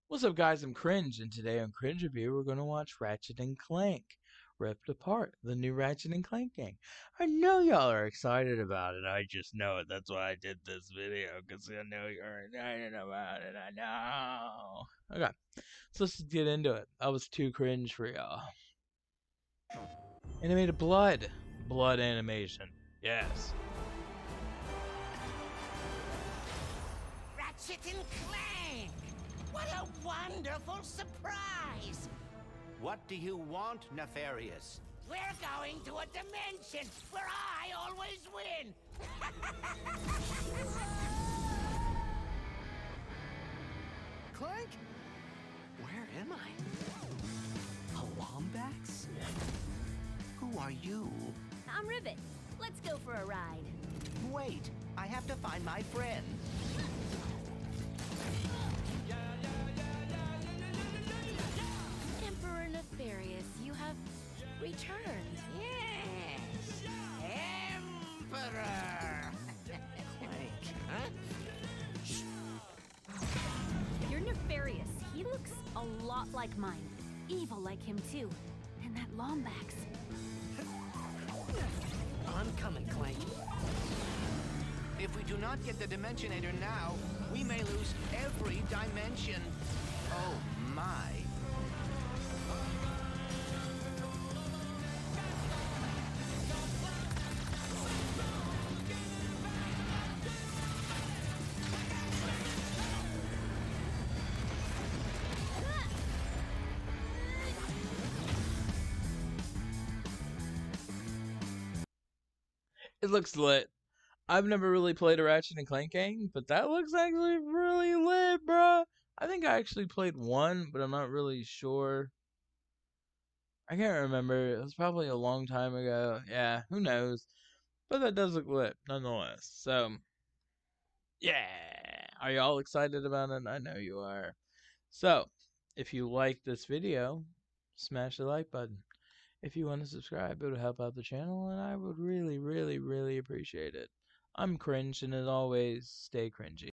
What's up, guys? I'm Cringe, and today on Cringe Review, we're going to watch Ratchet and Clank Ripped Apart, the new Ratchet and Clank game. I know y'all are excited about it. I just know it. That's why I did this video, because I know you're excited about it. I know. Okay, so let's just get into it. I was too cringe for y'all. Animated blood. Blood animation. Yes. Ratchet and Clank! What a wonderful surprise! What do you want, Nefarious? We're going to a dimension where I always win! Clank? Where am I? A Lombax? Who are you? I'm Ribbit. Let's go for a ride. Wait, I have to find my friend. Emperor Nefarious, you have returned. Yes! Emperor! Clank. Huh? You're Nefarious. He looks a lot like mine. Evil like him, too. And that Lombax. I'm coming, Clank. If we do not get the Dimensionator now, we may lose every dimension. Oh my. It looks lit. I've never really played a Ratchet and Clank game, but that looks actually really lit, bruh. I think I actually played one, but I'm not really sure. I can't remember. It was probably a long time ago. Yeah, who knows? But that does look lit, nonetheless. So, yeah. Are y'all excited about it? I know you are. So, if you like this video, smash the like button. If you want to subscribe, it would help out the channel, and I would really, really, really appreciate it. I'm Cringe, and as always, stay cringy.